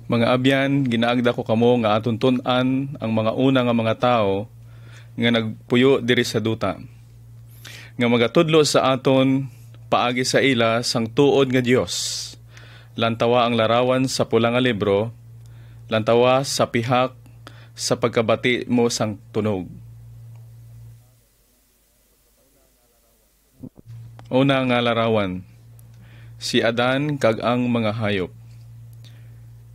Mga abyan, ginaagda ko kamo nga atuntunan ang mga una nga mga tao nga nagpuyo diri sa duta. Nga magatudlo sa aton paagi sa ila sang tuod nga Dios. Lantawa ang larawan sa pula nga libro, lantawa sa pihak sa pagkabati mo sang tunog. Una nga larawan, si Adan kag ang mga hayop.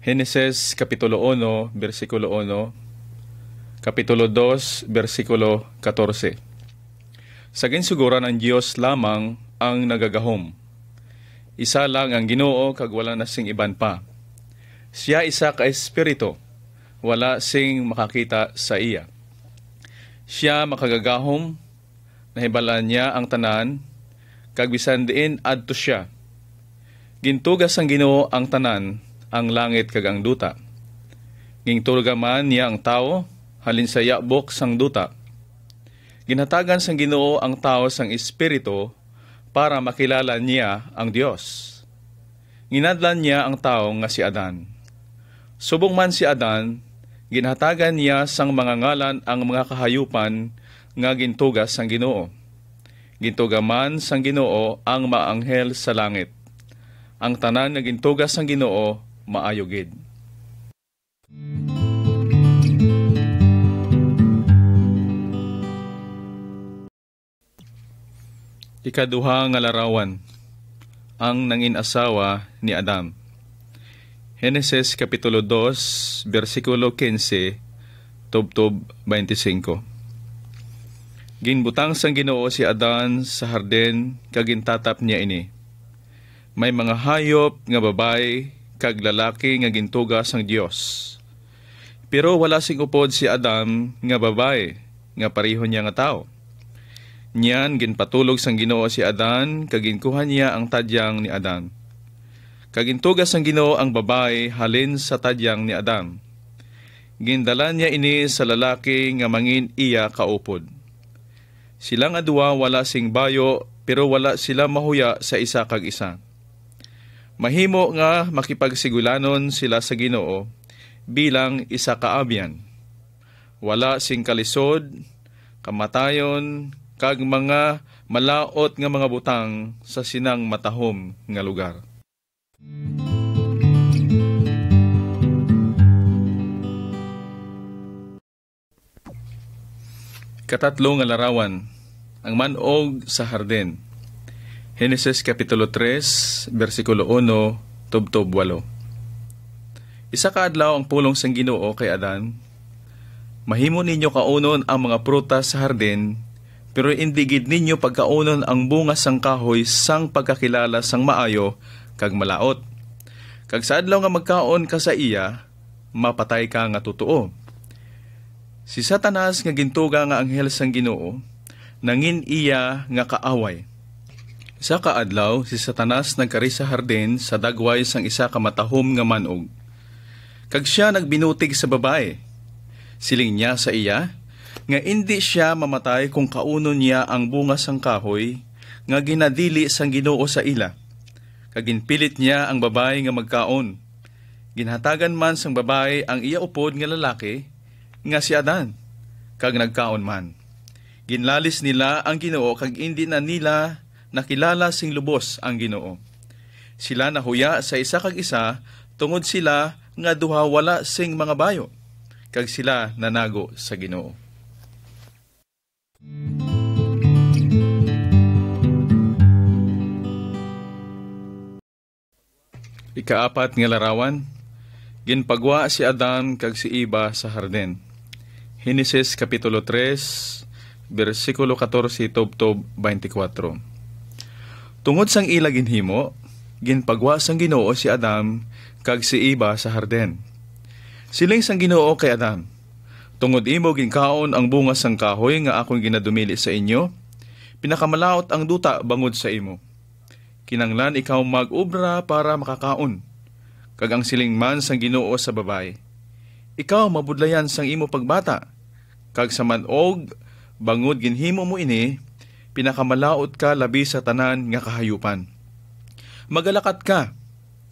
Heneses Kapitulo 1, versikulo 1, Kapitulo 2, versikulo 14. Sa ginsuguran ang Diyos lamang ang nagagahom. Isa lang ang Ginoo kag wala na sing iban pa. Siya isa ka espiritu, wala sing makakita sa iya. Siya makagagahom, nahibalaan niya ang tanan, kag bisan diin adto siya. Gintugas ang Ginoo ang tanan, ang langit kag ang duta. Gingtulgaman niya ang tao, halin sa yabok sang duta. Ginhatagan sang Ginoo ang tao sang espiritu para makilala niya ang Dios. Ginadlan niya ang tao nga si Adan. Subong man si Adan, ginhatagan niya sang mga ngalan ang mga kahayupan nga gintugas sang Ginoo. Gintugaman sang Ginoo ang maanghel sa langit. Ang tanan nga gintugas sang Ginoo maayogid. Ikaduha nga larawan, ang nangin-asawa ni Adam. Heneses Kapitulo 2, versikulo 15, tubtob 25. Ginbutang sang Ginoo si Adan sa harden kag gintatap niya ini. May mga hayop nga babae kag lalaki nga gintugas sang Dios. Pero wala sing upod si Adam nga babae nga pareho niya nga tao. Niyan ginpatulog sang Ginoo si Adan kag ginkuha niya ang tadyang ni Adan. Kag gintugas sang Ginoo ang babae halin sa tadyang ni Adam. Gindala niya ini sa lalaki nga mangin iya kaupod. Silang adua wala sing bayo pero wala sila mahuya sa isa kag isa. Mahimo nga makipagsigulanon sila sa Ginoo bilang isa kaabyan. Wala sing kalisod, kamatayon, kag mga malaot nga mga butang sa sinang matahom nga lugar. Katatlo nga larawan, ang manog sa harden. Heneses Kapitulo 3, versikulo 1, tubtob 8. Isa ka adlaw ang pulong sang Ginoo kay Adan. Mahimo ninyo kaunon ang mga prutas sa harden, pero indi gid ninyo pagkaunon ang bunga sang kahoy sang pagkakilala sang maayo kag malaot. Kag sa adlaw nga magkaon ka sa iya, mapatay ka nga totoo. Si Satanas nga gintuga nga anghel sang Ginoo, nangin iya nga kaaway. Isa ka adlaw, si Satanas nagkari sa harden sa dagway sang isa ka matahom nga manog. Kag siya nagbinutig sa babae. Siling niya sa iya, nga indi siya mamatay kung kaunon niya ang bunga sang kahoy, nga ginadili sang Ginoo sa ila. Kag ginpilit niya ang babae nga magkaon. Ginhatagan man sang babae ang iya upod nga lalaki, nga si Adan, kag nagkaon man. Ginlalis nila ang Ginoo kag indi na nila nakilala sing lubos ang Ginoo. Sila nahuya sa isa kag isa, tungod sila nga duha wala sing mga bayo, kag sila nanago sa Ginoo. Ikaapat nga larawan, ginpagwa si Adam kag si Eva sa harden. Heneses Kapitulo 3, versikulo 14, tubtob 24. Tungod sang ila ginhimo, ginpagwa sang Ginoo si Adam kag si Eva sa harden. Siling sang Ginoo kay Adam, tungod imo ginkaon ang bunga sang kahoy nga akong ginadumili sa inyo, pinakamalaot ang duta bangod sa imo. Kinanglan ikaw mag-ubra para makakaon. Kag ang siling man sang Ginoo sa babae, ikaw mabudlayan sang imo pagbata, kag sa manog bangod ginhimo mo ini, pinakamalaot ka labi sa tanan nga kahayupan. Magalakat ka,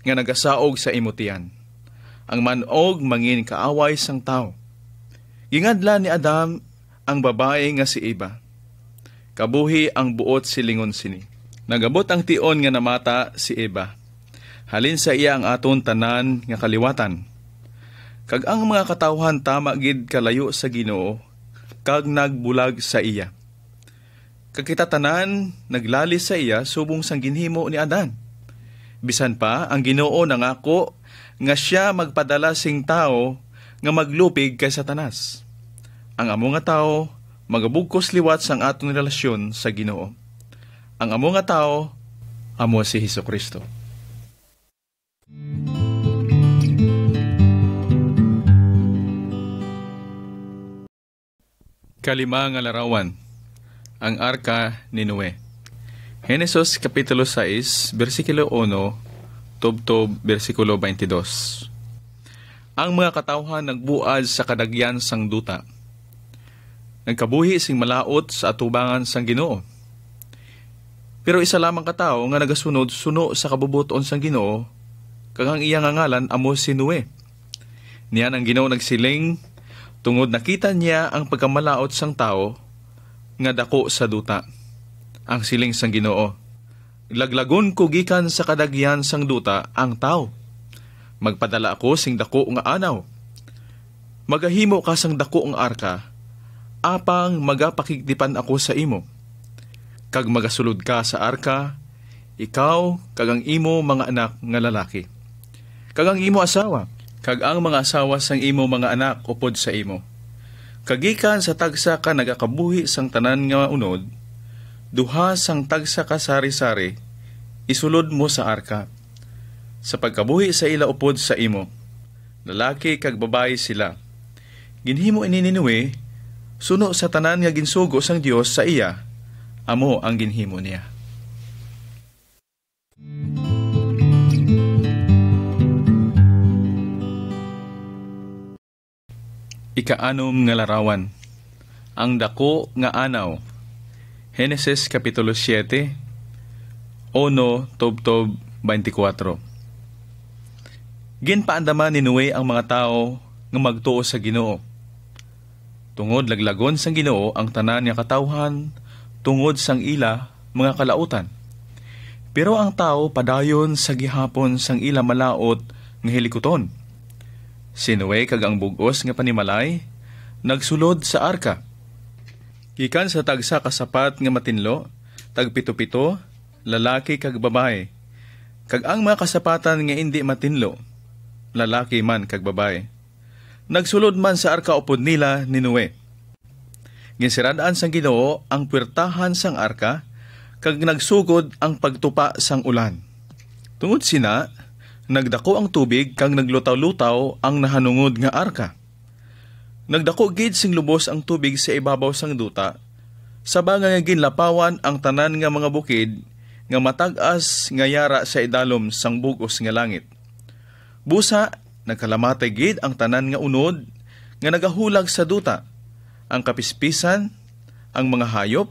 nga nagasaog sa imutian. ang manog mangin kaaway sang tao. Gingadla ni Adam ang babae nga si Eva. Kabuhi ang buot silingon sini. Nagabot ang tion nga namata si Eva. Halin sa iya ang aton tanan nga kaliwatan. Kag ang mga katawhan tama gid kalayo sa Ginoo, kag nagbulag sa iya. Kag kita tanan naglali sa iya subong sang ginhimo ni Adan. Bisan pa ang Ginoo nangako nga siya magpadala sing tao nga maglupig kay Satanas. Ang amo nga tao magabugkos liwat sang atong relasyon sa Ginoo. Ang amo nga tao amo si Hesukristo. Kalima nga larawan, ang arka ni Noe. Henesos Kapitulo 6, versikulo 1, tubtob versikulo 22. Ang mga katawhan nagbuad sa kadagyan sang duta. Nagkabuhi sing malaot sa atubangan sang Ginoo. Pero isa lamang katao nga nagasunod-suno sa kabubuton sang Ginoo, kag ang iyang ngalan amo si Noe. Niyan ang Ginoo nagsiling, tungod nakita niya ang pagkamalaot sang tao nga dako sa duta. Ang siling sang Ginoo, laglagon ko gikan sa kadagyan sang duta ang tao. Magpadala ako sing dako nga anaw. Magahimo ka sang dako nga arka, apang magapakigdipan ako sa imo. Kag magasulod ka sa arka, ikaw kag ang imo mga anak nga lalaki. Kag ang imo asawa, kag ang mga asawa sang imo mga anak upod sa imo. Kagikan sa tagsa ka nagakabuhi sang tanan nga unod, duha sang tagsa ka sari-sari, isulod mo sa arka. Sa pagkabuhi sa ila upod sa imo, lalaki kag babae sila. Ginhimo ini ni Noe, suno sa tanan nga ginsugo sang Dios sa iya, amo ang ginhimo niya. Ikaanom nga larawan, ang dako nga anaw. Henesis Kapitulo 7, 1 tubtob 24. Ginpaandaman ni Noe ang mga tao nga magtuo sa Ginoo. Tungod laglagon sang Ginoo ang tanan nga katawhan, tungod sang ila mga kalautan. Pero ang tao padayon sa gihapon sang ila malaot nga hilikuton. Si Noe kag ang bugos nga panimalay nagsulod sa arka. Gikan sa tagsa kasapat nga matinlo, tag pito-pito, lalaki kag babae. Kag ang mga kasapatan nga indi matinlo, lalaki man kag babae. Nagsulod man sa arka upod nila ni Noe. Ginsiradaan sang Ginoo ang puwertahan sang arka, kag nagsugod ang pagtupa sang ulan. Tungod sina, nagdako ang tubig kag naglutaw-lutaw ang nahanungod nga arka. Nagdako gid sing lubos ang tubig sa ibabaw sang duta, sabang nga ginlapawan ang tanan nga mga bukid nga matag-as nga yara sa idalom sang bugos nga langit. Busa, nagkalamatay gid ang tanan nga unod nga nagahulag sa duta, ang kapispisan, ang mga hayop,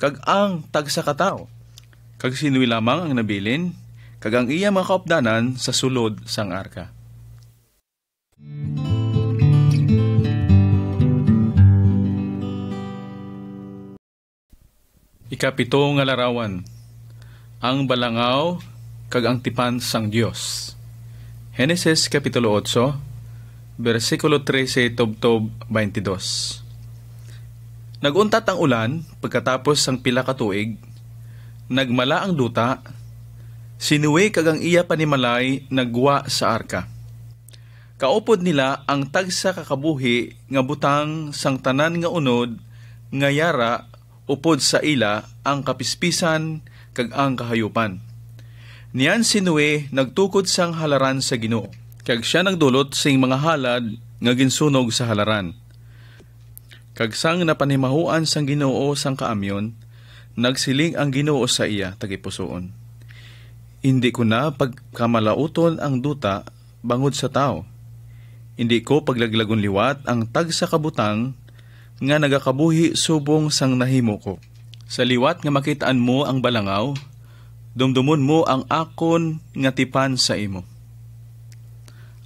kag ang tagsa katao. Kag sinuwi lamang ang nabilin, kag ang iya mga kaupdanan sa sulod sang arka. Ikapito nga larawan, ang balangaw kag ang tipan sang Dios. Henesis Kapitulo 8, versikulo 13 tubtob 22. Naguntat ang ulan pagkatapos sang pila ka tuig, nagmala ang duta, si Noe kag ang iya panimalay nagwa sa arka. Kaupod nila ang tagsa kakabuhi nga butang sang tanan nga unod nga yara upod sa ila ang kapispisan kag ang kahayupan. Niyan si Noe nagtukod sang halaran sa Ginoo, kag siya nagdulot sing mga halad nga ginsunog sa halaran. Kag sang napanimahuan sang Ginoo sang kaamyon, nagsiling ang Ginoo sa iya tagipusoon. Hindi ko na pagkamalauton ang duta bangod sa tao. Hindi ko paglaglagon liwat ang tagsa kabutang nga nagakabuhi subong sang nahimo ko. Sa liwat nga makitaan mo ang balangaw, dumdumon mo ang akon nga tipan sa imo.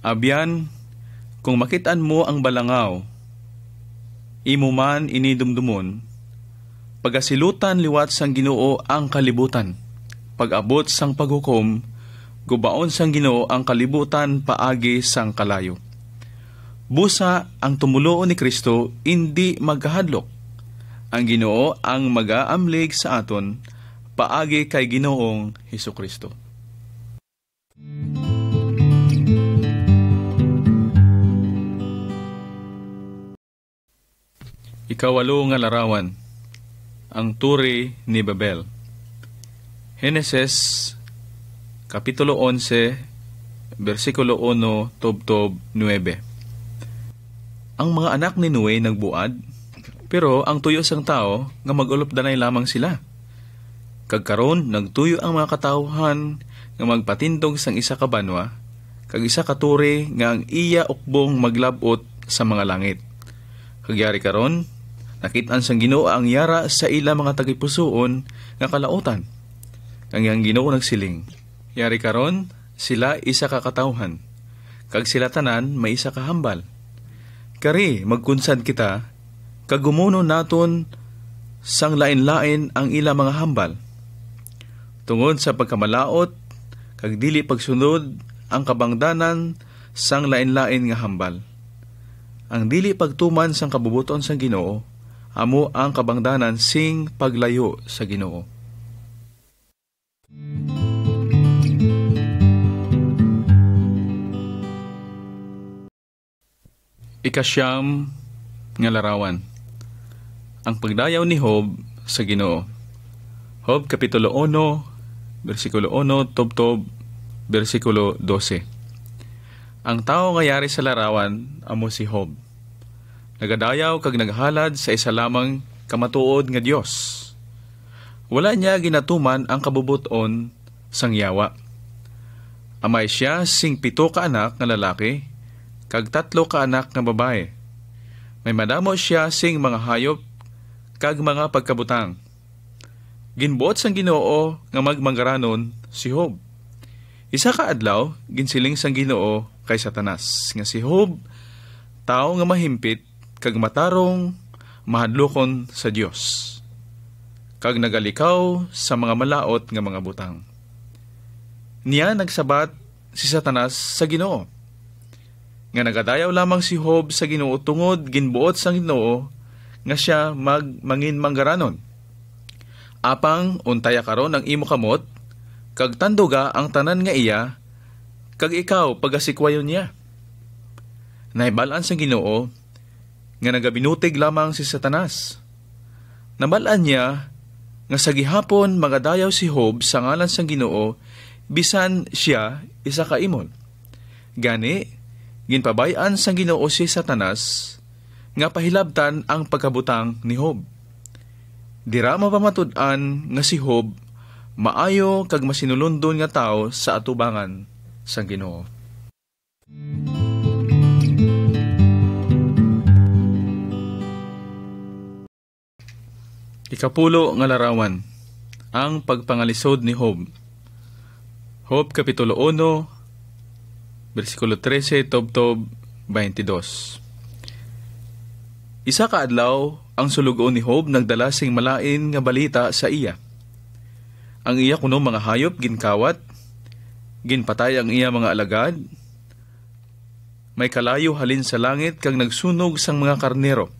Abyan, kung makitaan mo ang balangaw, imo man inidumdumon, pagasilutan liwat sang Ginoo ang kalibutan, pag-abot sang paghukom, gubaon sang Ginoo ang kalibutan paagi sang kalayo. Busa ang tumuluon ni Kristo hindi maghadlok. Ang Ginoo ang mag-aamlig sa aton paagi kay Ginoong Hesukristo. Ikawalo nga larawan, ang turi ni Babel. Heneses, Kapitulo 11, versikulo 1, tubtob 9. Ang mga anak ni Noe nagbuad, pero ang tuyo sang tao nga mag-ulop danay lamang sila. Kagkaron, nagtuyo ang mga katawhan nga magpatindog sang isa ka banwa, kag isa ka turi nga ang iya ukbong maglabot sa mga langit. Kagyari karon, nakitaan sang Ginoo ang yara sa ila mga tagipusoon nga kalautan. Ang Ginoo nagsiling, yari karon sila isa ka katawhan, kag sila tanan may isa ka hambal. Kari magkunsad kita, kag gumuno naton sang lain-lain ang ila mga hambal. Tungod sa pagkamalaot, kag dili pagsunod ang kabangdanan sang lain-lain nga hambal. Ang dili pagtuman sang kabubuton sang Ginoo, amo ang kabangdanan sing paglayo sa Ginoo. Ikasyam nga larawan, ang pagdayaw ni Job sa Ginoo. Job Kapitulo 1, versikulo 1, tubtob, versikulo 12. Ang tao nga yari sa larawan, amo si Job. Nagadayaw kag naghalad sa isa lamang kamatuod nga Dios. Wala niya ginatuman ang kabubuton sang yawa. Amay siya sing 7 ka anak nga lalaki, kag 3 ka anak nga babae. May madamo siya sing mga hayop, kag mga pagkabutang. Ginbuot sang Ginoo nga magmanggaranon si Job. Isa ka adlaw, ginsiling sang Ginoo kay Satanas, nga si Job, tao nga mahimpit, kag matarong mahadlokon sa Dios, kag nagalikaw sa mga malaot nga mga butang. Niya nagsabat si Satanas sa Ginoo, nga nagadayaw lamang si Job sa Ginoo tungod ginbuot sang Ginoo nga siya mangin manggaranon. Apang untaya karon ang imo kamot, kag tanduga ang tanan nga iya, kag ikaw pagasikwayon niya. Naibalaan sang Ginoo nga nagabinutig lamang si Satanas. Nabalaan niya nga sa gihapon magadayaw si Job sa ngalan sang Ginoo bisan siya isa ka imol. Gani, ginpabayan sang Ginoo si Satanas nga pahilabtan ang pagkabutang ni Job. Dira mapamatud-an nga si Job maayo kag masinulundon nga tao sa atubangan sang Ginoo. Ikapulo nga larawan, ang pagpangalisod ni Job. Job Kapitulo 1, versikulo 13, tubtob 22. Isa ka adlaw, ang sulugoon ni Job nagdala sing malain nga balita sa iya. Ang iya kuno mga hayop ginkawat, ginpatay ang iya mga alagad, may kalayo halin sa langit kag nagsunog sang mga karnero.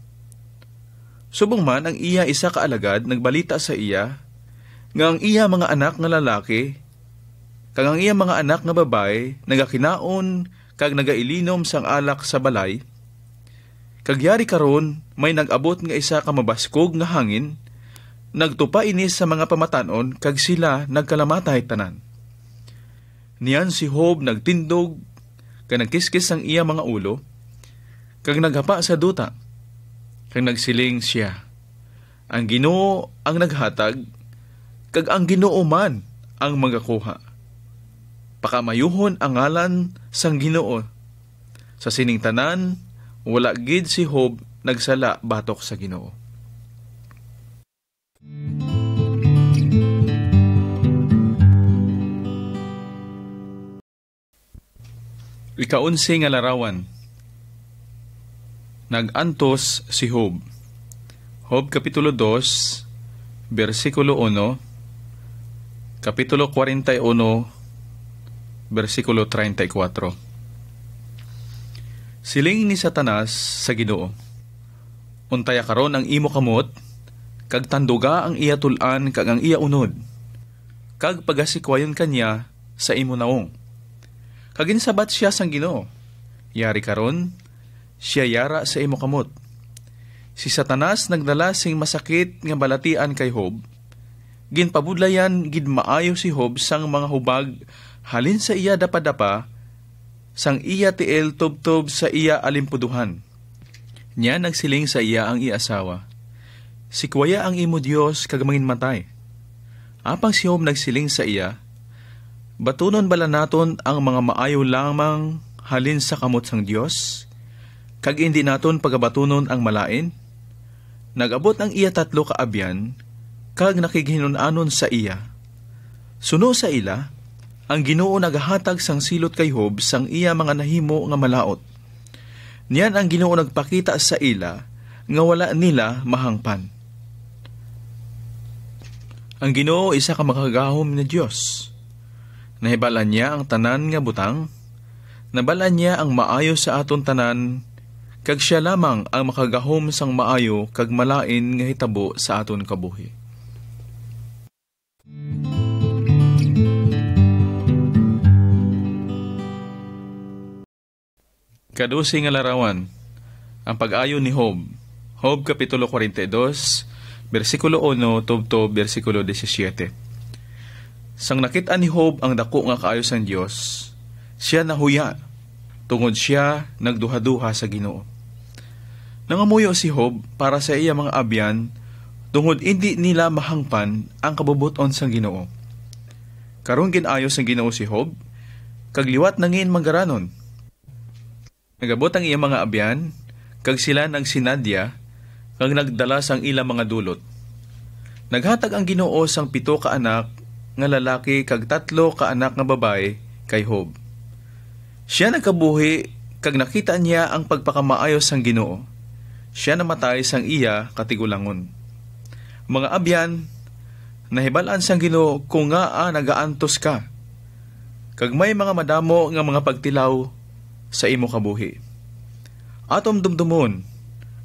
Subong man ang iya isa ka alagad nagbalita sa iya nga ang iya mga anak nga lalaki kag ang iya mga anak nga babae nagakinaon kag nagailinom sang alak sa balay. Kag yari karon may nag-abot nga isa ka mabaskog nga hangin, nagtupa inis sa mga pamatanon kag sila nagkalamatay tanan. Niyan si Job nagtindog kag nagkiskis ang iya mga ulo kag naghapa sa duta. Kag nagsiling siya, ang Ginoo ang naghatag, kag ang Ginoo man ang magakuha. Pakamayuhon ang ngalan sang Ginoo. Sa sining tanan, wala gid si Job nagsala batok sa Ginoo. Ika-11 nga larawan. Nag-antos si Job. Job Kapitulo 2, versikulo 1, Kapitulo 41, versikulo 34. Siling ni Satanas sa Ginoo, untaya karon ang imo kamot, kag tanduga ang iya tulan kag ang iya unod, kag pagasikwayon kanya sa imo naong. Kag insabat siya sang Ginoo, yari karon, siya yara sa imo kamot. Si Satanas nagdala sing masakit nga balatian kay Job, ginpabudlayan gid maayo si Job sang mga hubag halin sa iya dapadapa, sang iya tiil tubtob sa iya alimpuduhan. Nya nagsiling sa iya ang iasawa, sikwaya ang imo Dios kag manginmatay. Apang si Job nagsiling sa iya, batunon bala naton ang mga maayo lamang halin sa kamot sang Dios, kag hindi naton pagabatunon ang malain? Nagabot ang iya 3 kaabyan, kag nakighinunanon sa iya. Suno sa ila, ang Ginoo nagahatag sang silot kay Job sang iya mga nahimo nga malaot. Niyan ang Ginoo nagpakita sa ila, nga wala nila mahangpan. Ang Ginoo isa ka makagahom na Dios. Nahibalan niya ang tanan nga butang, nabalan niya ang maayo sa aton tanan, kag siya lamang ang makagahom sang maayo kag malain nga hitabo sa aton kabuhi. Ika-12 nga larawan. Ang pag-ayo ni Job. Job Kapitulo 42, versikulo 1 tubtob versikulo 17. Sang nakita ni Job ang dako nga kaayo sang Dios, siya nahuya, tungod siya nagduha-duha sa Ginoo. Nangamuyo si Job para sa iya mga abyan, tungod hindi nila mahangpan ang kabubuton sang Ginoo. Karon ginayo sang Ginoo si Job, kag liwat nangin manggaranon. Nagabot ang iya mga abyan, kag sila nagsinadya, kag nagdala sang ilang mga dulot. Naghatag ang Ginoo sang 7 ka anak nga lalaki kag 3 ka anak nga babae kay Job. Siya nagkabuhi, kag nakita niya ang pagpakamaayos sang Ginoo. Siya namatay sang iya katigulangon. Mga abyan, nahibalaan sang Ginoo kung nga nagaantos ka, kag may mga madamo nga mga pagtilaw sa imo kabuhi. Atom dumdumon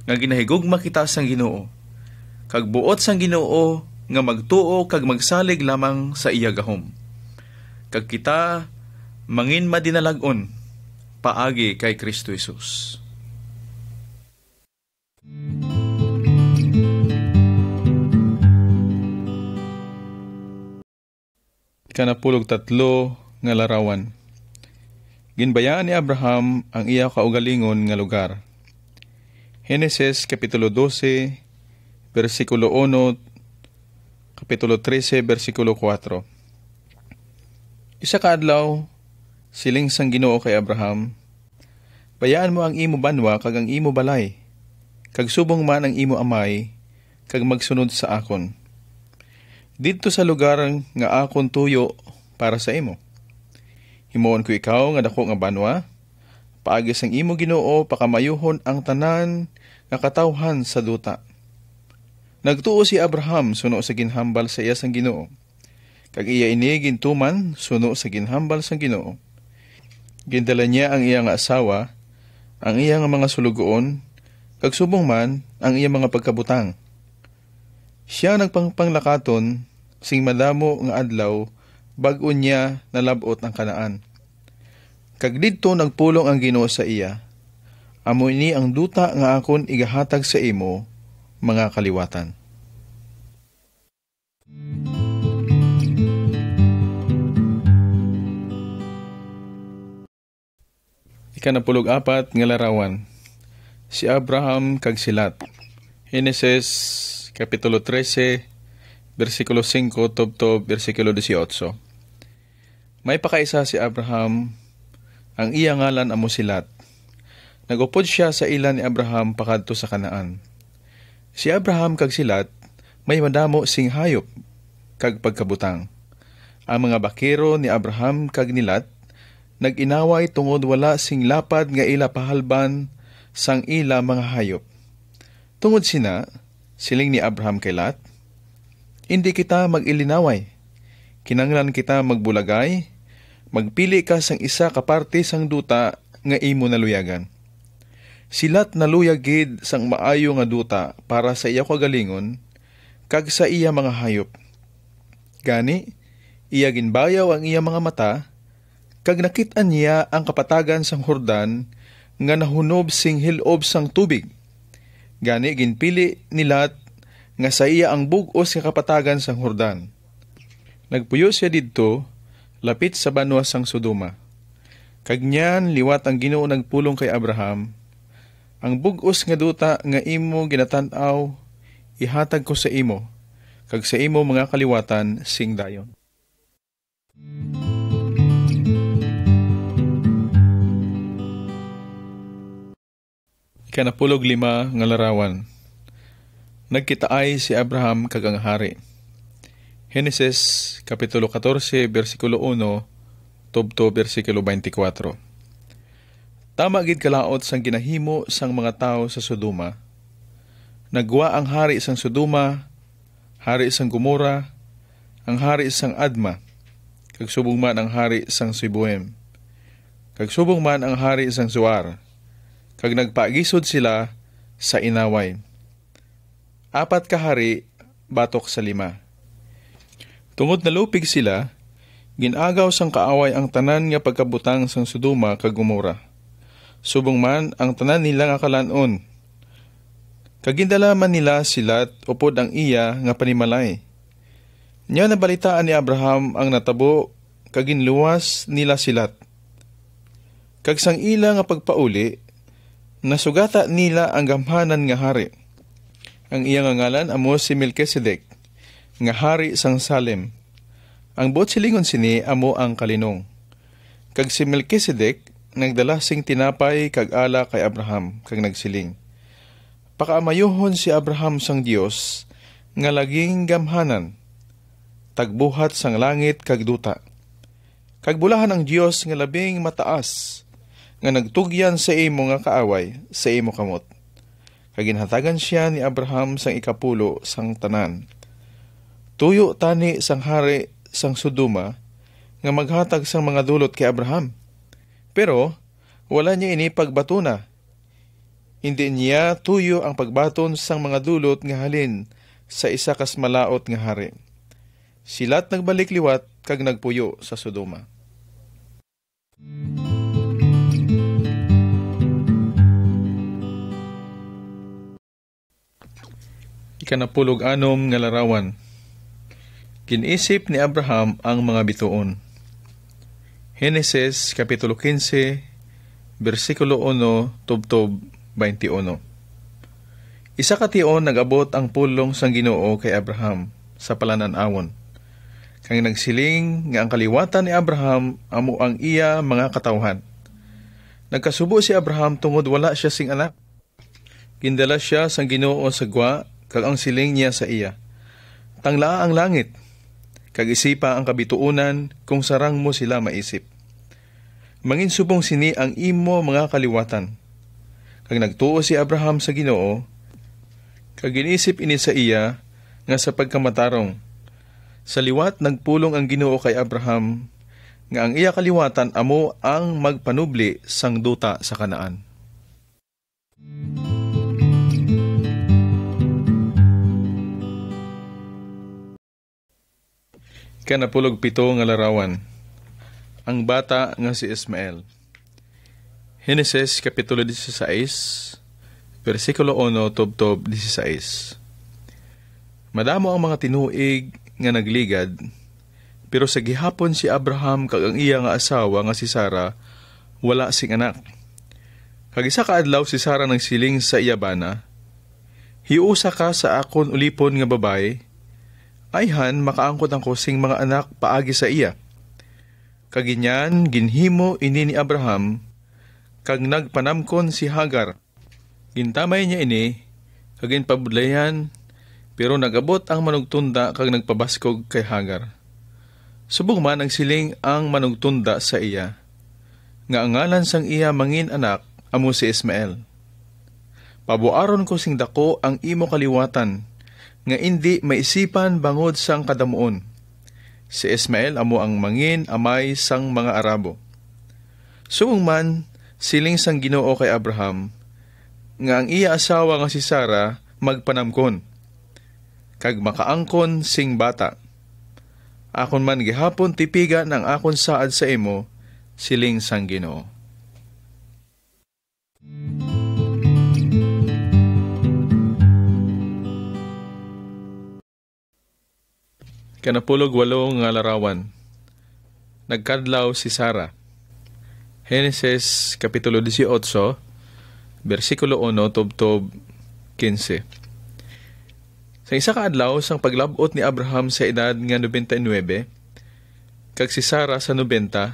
nga ginahigugma kita sang Ginoo, kag buot sang Ginoo nga magtuo kag magsalig lamang sa iya gahom. Kag kita mangin madinalagon paagi kay Kristo Jesus. Kanapulog 3 nga larawan. Ginbayaan ni Abraham ang iya kaugalingon nga lugar. Henesis Kapitulo 12, versikulo 1, Kapitulo 13, versikulo 4. Isa ka adlaw, siling sang Ginoo kay Abraham, bayaan mo ang imo banwa kag ang imo balay, kag subong man ang imo amay, kag magsunod sa akon. Didto sa lugar nga akon tuyo para sa imo. Himuon ko ikaw nga dako nga banwa, paagi sang imo Ginoo pakamayuhon ang tanan nga katawhan sa duta. Nagtuo si Abraham suno sa ginhambal sa iya sang Ginoo, kag iya ini gintuman suno sa ginhambal sang Ginoo. Gindala niya ang iya nga asawa, ang iya nga mga sulugoon, kag subong man ang iya mga pagkabutang. Siya nagpangpanglakaton sing madamo nga adlaw bag-o niya nalabot ang Kanaan. Kag didto nagpulong ang Ginoo sa iya, amo ini ang duta nga akon igahatag sa imo, mga kaliwatan. Ikanapulog 4 nga larawan. Si Abraham kag si Lot. Henesis Kapitulo 13, versikulo 5, tubtob, versikulo 18. May pakaisa si Abraham, ang iya ngalan amo si Lot. Nagupod siya sa ilan ni Abraham pakadto sa Kanaan. Si Abraham kag si Lot, may madamo sing hayop, kag pagkabutang. Ang mga bakero ni Abraham kag ni Lot, nag-inaway tungod wala sing lapad nga ila pahalban sang ila mga hayop. Tungod sina, siling ni Abraham kay Lot, hindi kita mag-ilinaway. Kinanglan kita magbulagay, magpili ka sang isa kaparte sang duta nga imo naluyagan. Si Lot naluyag gid sang maayo nga duta para sa iya kagalingon, kag sa iya mga hayop. Gani, iya ginbayaw ang iya mga mata, kag nakit-an niya ang kapatagan sang Jordan nga nahunob sing hilob sang tubig. Gani ginpili ni Lot nga sa iya ang bug-os nga kapatagan sang Jordan. Nagpuyo siya didto lapit sa banwa sang Sodoma. Kag niyan liwat ang Ginoo nagpulong kay Abraham, ang bug-os nga duta nga imo ginatan-aw ihatag ko sa imo, kag sa imo mga kaliwatan sing dayon. Ikanapulog 5 nga larawan. Nagkitaay si Abraham kag ang hari. Henesis kapitulo 14 bersikulo 1 tubto bersikulo 24. Tama gid kalaot sang ginahimo sang mga tao sa Sodoma. Nagwa ang hari sang Sodoma, hari sang Gomora, ang hari sang Adma, kag subong man ang hari sang Siboem, kag subong man ang hari sang Zoar, kag nagpaagisod sila sa inaway. 4 ka hari batok sa 5. Tungod nalupig sila, ginagaw sang kaaway ang tanan nga pagkabutang sang Sodoma kag Gomora. Subong man ang tanan nila nga kalanon. Kagindala man nila si Lot upod ang iya nga panimalay. Nya nabalitaan ni Abraham ang natabo kaginluwas nila si Lot. Kag sang ila nga pagpauli, nasugata nila ang gamhanan nga hari. Ang iya nga ngalan amo si Melchizedek, nga hari sang Salem. Ang buot silingon sini amo ang kalinong. Kag si Melchizedek nagdala sing tinapay kag ala kay Abraham, kag nagsiling, pakaamayuhon si Abraham sang Dios nga laging gamhanan, tagbuhat sang langit kag duta. Kag bulahan ang Dios nga labing mataas, nga nagtugyan sa imo nga kaaway, sa imo kamot. Kag ginhatagan siya ni Abraham sang 10 sang tanan. Tuyo tani sang hari sang Sodoma nga maghatag sang mga dulot kay Abraham. Pero wala niya ini pagbatuna. Hindi niya tuyo ang pagbaton sang mga dulot nga halin sa isa kas malaot nga hari. Si Lot nagbalik liwat kag nagpuyo sa Sodoma. Ikanapulog 6 nga larawan. Kinisip ni Abraham ang mga bituon. Henesis kapitulo 15 bersikulo 1 tubtob 21. Isa ka tion nagabot ang pulong sang Ginoo kay Abraham sa palanan-awon. Kang nagsiling nga ang kaliwatan ni Abraham amo ang iya mga katawhan. Nagkasubo si Abraham tungod wala siya sing anak. Gindala siya sang Ginoo sa gwa kag ang siling niya sa iya, tanglaa ang langit, kag isipa ang kabituunan kung sarang mo sila maisip. Manginsubong sini ang imo mga kaliwatan. Kag nagtuo si Abraham sa Ginoo, kag ginisip ini sa iya nga sa pagkamatarong. Sa liwat nagpulong ang Ginoo kay Abraham nga ang iya kaliwatan amo ang magpanubli sang duta sa Kanaan. Ikanapulog 7 nga larawan. Ang bata nga si Ismael. Henesis kapitulo 16 bersikulo 1 tubtob 16. Madamo ang mga tinuig nga nagligad, pero sa gihapon si Abraham kag ang iya nga asawa nga si Sara wala sing anak. Kag isa ka adlaw si Sara nang siling sa iya bana, hiusa ka sa akon ulipon nga babae, ayhan makaangkot ang kusing mga anak paagi sa iya. Kaginyan ginhimo ini ni Abraham, kag nagpanamkon si Hagar. Gintamay niya ini, kag ginpabudlayan, pero nagabot ang manugtunda kag nagpabaskog kay Hagar. Subong man ang siling ang manugtunda sa iya, nga ang ngalan sang iya mangin anak amo si Ismael. Pabuaron ko sing dako ang imo kaliwatan, nga indi maisipan bangod sang kadamuon. Si Ismael amo ang mangin amay sang mga Arabo. Suong man, siling sang Ginoo kay Abraham, nga ang iya asawa nga si Sara magpanamkon, kag makaangkon sing bata. Akon man gihapon tipiga ng akon saad sa imo, siling sang Ginoo. Kanapulog 8 nga larawan. Nagkadlaw si Sara. Genesis Kapitulo 18, versikulo 1, tubtob 15. Sa isa ka adlaw sang paglabot ni Abraham sa edad nga 99, kag si Sara sa 90,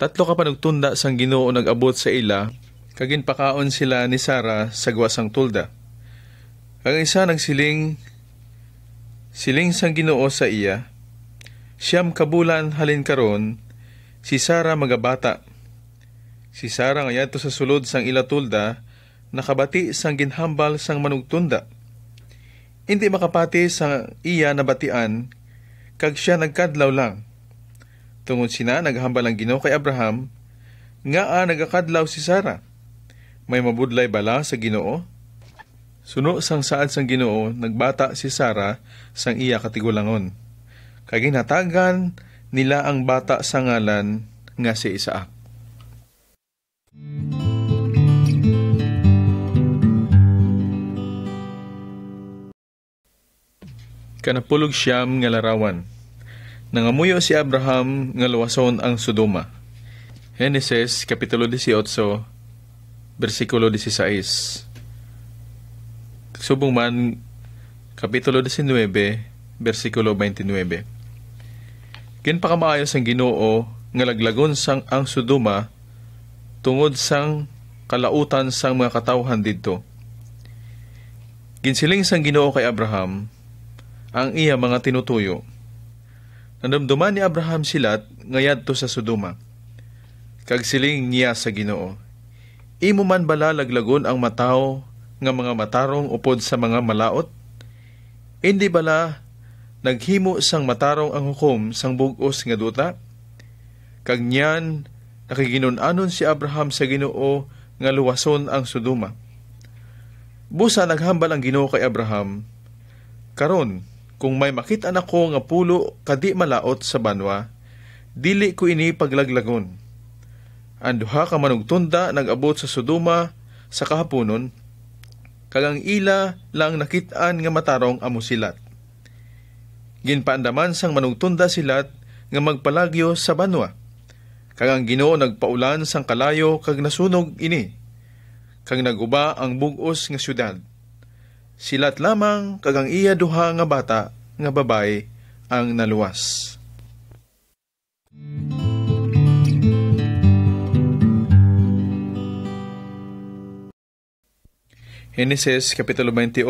tatlo ka panugtunda sang Ginoo nag-abot sa ila, kag ginpakaon sila ni Sara sa gwasang tulda. Kag isa nagsiling sang Ginoo sa iya, siyam kabulan halin karon, si Sara magabata. Si Sara ngayadto sa sulod sang ila tulda, nakabati sang ginhambal sang manugtunda. Hindi makapati sa iya nabatian, kag siya nagkadlaw lang. Tungod sina naghambal ang Ginoo kay Abraham, nga nagakadlaw si Sara. May mabudlay bala sa Ginoo? Suno sang saad sang Ginoo, nagbata si Sara sang iya katigulangon. Kag ginhatagan nila ang bata sa ngalan nga si Isaac. Kanapulog siyam nga larawan. Nangamuyo si Abraham nga luwason ang Sodoma. Genesis Kapitulo 18, versikulo 16. Subong man, Kapitulo 19, versikulo 29. Ginpakamaayos ang Ginoo nga laglagon sang ang Sodoma tungod sang kalautan sang mga katawhan didto. Ginsiling sang Ginoo kay Abraham ang iya mga tinutuyo. Nandamduman ni Abraham silat ngayadto sa Sodoma. Kag siling niya sa Ginoo, imo man bala laglagon ang mataw nga mga matarong upod sa mga malaot? Hindi bala naghimo sang matarong ang hukom sang bug-os nga duta? Kag niyan nakiginon-anon si Abraham sa Ginoo nga luwason ang Sodoma. Busa naghambal ang Ginoo kay Abraham, karon kung may makita nako nga pulo kadi malaot sa banwa, dili ko ini paglaglagon. Ang duha ka manugtunda nag-abot sa Sodoma sa kahaponon, kag ang ila lang nakit-an nga matarong amo silat. Ginpaandaman sang manugtunda silat nga magpalagyo sa banwa, kag ang Ginoo nagpaulan sang kalayo kag nasunog ini, kag naguba ang bug-os nga syudad. Silat lamang kag ang iya duha nga bata nga babay ang naluwas. Genesis Kapitulo 21,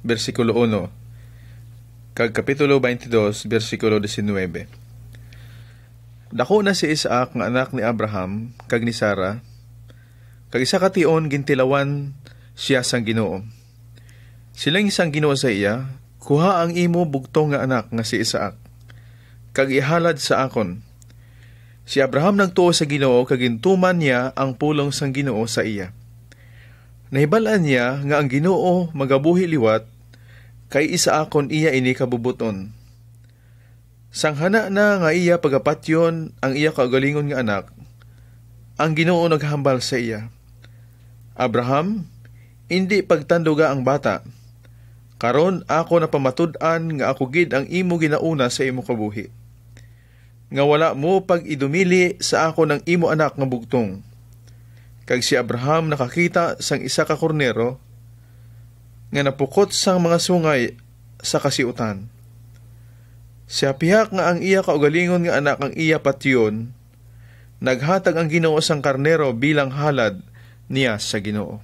versikulo 1, kag Kapitulo 22, versikulo 19. Dako na si Isaac nga anak ni Abraham kag ni Sara, kag isa ka tion gintilawan siya sang Ginoo. Silang isang Ginoo sa iya, kuha ang imo bugtong nga anak nga si Isaac, kag ihalad sa akon. Si Abraham nagtuo sa Ginoo kag gintuman niya ang pulong sang Ginoo sa iya. Nahibalaan niya nga ang Ginoo magabuhi liwat, kay Isaacon iya ini kabubuton. Sanghana na nga iya pagapatyon ang iya kaugalingon nga anak, ang Ginoo naghambal sa iya, Abraham, hindi pagtanduga ang bata. Karon ako napamatud-an nga ako gid ang imo ginauna sa imo kabuhi. Nga wala mo pag-idumili sa ako ng imo anak nga bugtong. Kag si Abraham nakakita sang isa ka kornero nga napukot sang mga sungay sa kasiutan. Siya pihak nga ang iya kaugalingon nga anak ang iya patyon, naghatag ang Ginoo sang karnero bilang halad niya sa Ginoo.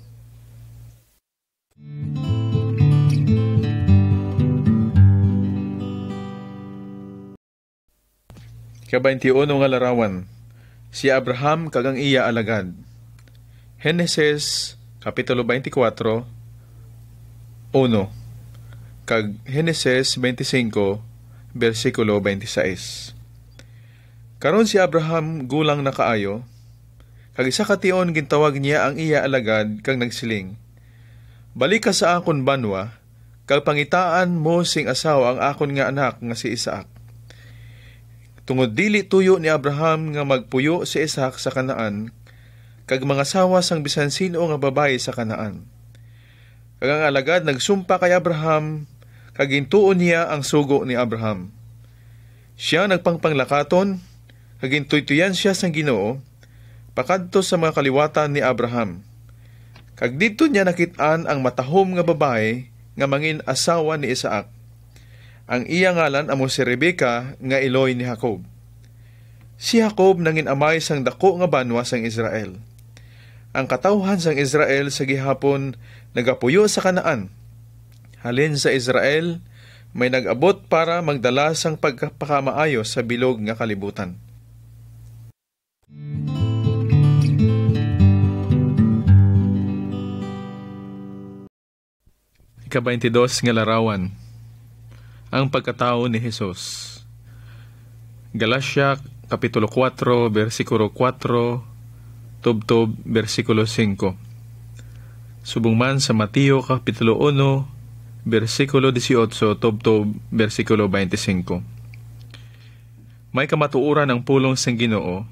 Ka-21 nga larawan. si Abraham kag ang iya alagad. Heneses Kapitulo 24, 1, kag Heneses 25, versikulo 26. Karon si Abraham gulang na kaayo, kag isa ka tion gintawag niya ang iya alagad kag nagsiling, balik ka sa akon banwa, kag pangitaan mo sing asawa ang akon nga anak nga si Isaac. Tungod dili tuyo ni Abraham nga magpuyo si Isaac sa Kanaan, kag mga asawa sang bisan sino nga babae sa Kanaan. Kag ang alagad nagsumpa kay Abraham, kag gintuon niya ang sugo ni Abraham. Siya nagpangpanglakaton, kag gintuy-tuyan siya sang Ginoo, pakadto sa mga kaliwatan ni Abraham. Kag dito niya nakit-an ang matahom nga babae nga mangin asawa ni Isaac. Ang iya ngalan amo si Rebeka nga iloy ni Jacob. Si Jacob nangin amay sang dako nga banwa sang Israel. Ang katawhan sang Israel sa gihapon nagapuyo sa Kanaan. Halin sa Israel, may nag-abot para magdala sang pagpakamaayo sa bilog nga kalibutan. Ika-22 nga larawan, ang pagkatao ni Jesus. Galatia Kapitulo 4, versikulo 4, tubtob, versikulo 5. Subong man sa Mateo Kapitulo 1, versikulo 18, tubtob, versikulo 25. May kamatuuran ang pulong sang Ginoo,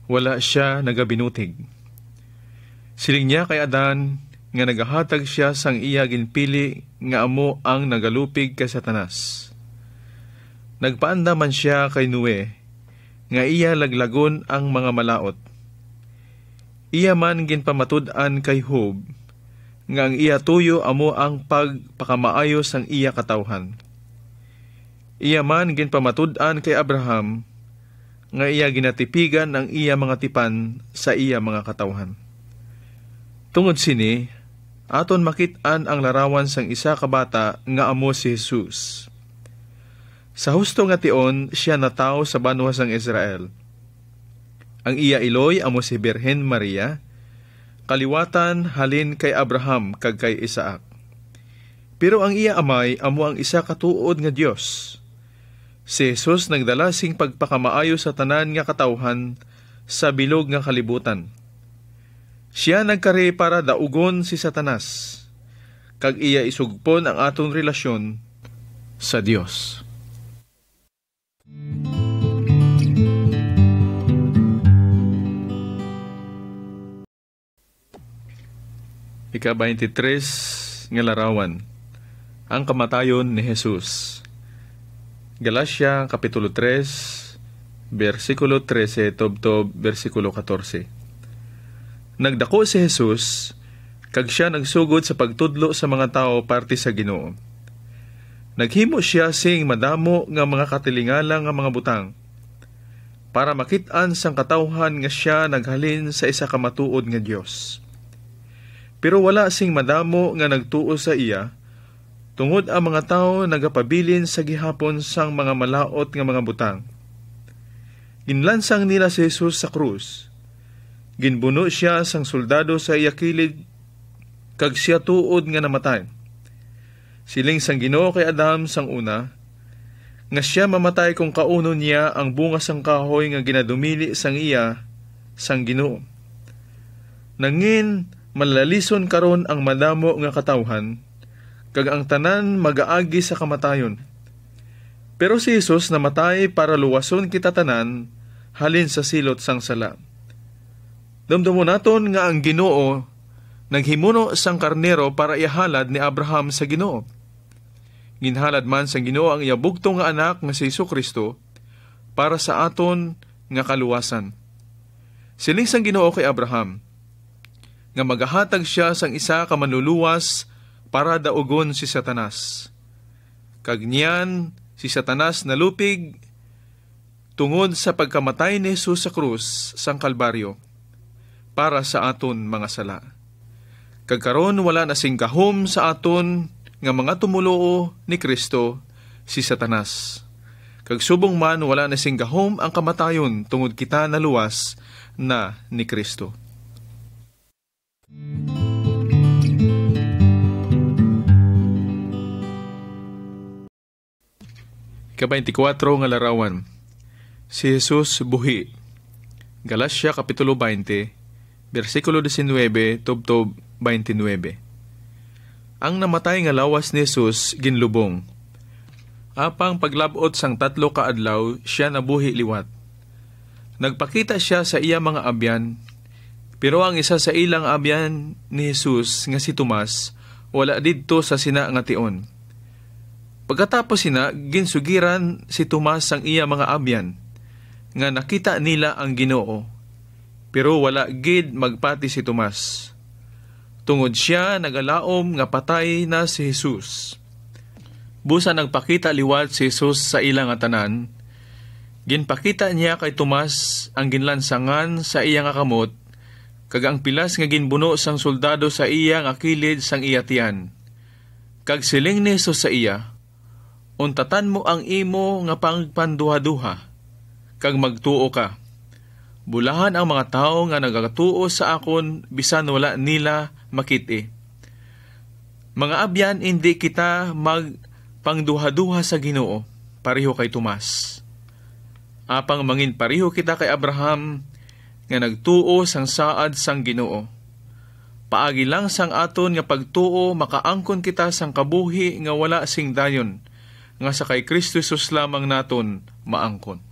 wala siya nagabinutig. Siling niya kay Adan, nga nagahatag siya sang iya ginpili nga amo ang nagalupig kay Satanas. Nagpaanda man siya kay Noe, nga iya laglagon ang mga malaot. Iya man ginpamatud-an kay Job, nga ang iya tuyo amo ang pagpakamaayo sang iya katawhan. Iya man ginpamatud-an kay Abraham, nga iya ginatipigan ang iya mga tipan sa iya mga katawhan. Tungod sini, aton makit-an ang larawan sang isa ka bata nga amo si Jesus. Sa husto nga tion, siya natawo sa banwa sang Israel. Ang iya iloy amo si Birhen Maria, kaliwatan halin kay Abraham kag kay Isaac. Pero ang iya amay amo ang isa katuod nga Dios. Si Jesus nagdala sing pagpakamaayo sa tanan nga katawhan sa bilog nga kalibutan. Siya nagkari para daugon si Satanas, kag iya isugpon ang atong relasyon sa Dios. Ika-23 nga larawan, ang kamatayon ni Jesus. Galatia Kapitulo 3, versikulo 13, tubtob, versikulo 14. Nagdako si Jesus, kag siya nagsugod sa pagtudlo sa mga tao parte sa Ginoo. Naghimo siya sing madamo nga mga katilingala nga mga butang, para makit-an sang katawhan nga siya naghalin sa isa ka matuod nga Dios. Pero wala sing madamo nga nagtuo sa iya, tungod ang mga tao nagapabilin sa gihapon sang mga malaot nga mga butang. Ginlansang nila si Jesus sa krus. Ginbuno siya sang soldado sa iya kilid, kag siya tuod nga namatay. Siling sang Ginoo kay Adam sang una, nga siya mamatay kung kauno niya ang bunga sang kahoy nga ginadumili sang iya sang Ginoo. Nangin malalison karon ang madamo nga katawhan, kag ang tanan magaagi sa kamatayon. Pero si Jesus namatay para luwason kita tanan halin sa silot sang sala. Damdamo naton nga ang Ginoo naghimuno sang karnero para ihalad ni Abraham sa Ginoo. Ginhalad man sang Ginoo ang iya bugtong nga anak nga si Jesucristo para sa aton nga kaluwasan. Siling sang Ginoo kay Abraham, nga magahatag siya sang isa ka manluluwas para daugon si Satanas. Kag niyan si Satanas nalupig tungod sa pagkamatay ni Jesus sa krus sang Kalbaryo para sa aton mga sala. Kag karon wala na sing gahom sa aton nga mga tumuloo ni Kristo si Satanas. Kag subong man wala na sing gahom ang kamatayon tungod kita naluwas na ni Kristo. Ika-24 nga larawan. Si Jesus buhi. Galacia Kapitulo 20, versikulo 19, tubtob 29. Ang namatay nga lawas ni Jesus ginlubong. Apang paglabot sang 3 ka adlaw, siya nabuhi liwat. Nagpakita siya sa iya mga abyan, pero ang isa sa ilang abyan ni Jesus nga si Tomas, wala didto sa sina nga tion. Pagkatapos sina, ginsugiran si Tomas ang iya mga abyan, nga nakita nila ang Ginoo, pero wala gid magpati si Tomas. Tungod siya nagalaom nga patay na si Jesus. Busa nagpakita liwat si Jesus sa ilang tanan, ginpakita niya kay Tomas ang ginlansangan sa iya nga kamot, kag ang pilas nga ginbuno sang soldado sa iya nga kilid sang iya tiyan. Kag siling ni Jesus sa iya, untatan mo ang imo nga pangpanduha-duha, kag magtuo ka. Bulahan ang mga tao nga nagatuo sa akon bisan wala nila makiti. Mga abyan, hindi kita magpangduha-duha sa Ginoo, pareho kay Tomas. Apang mangin pareho kita kay Abraham nga nagtuo sang saad sang Ginoo. Paagi lang sang aton nga pagtuo makaangkon kita sang kabuhi nga wala sing dayon, nga sa kay Kristo Jesus lamang naton maangkon.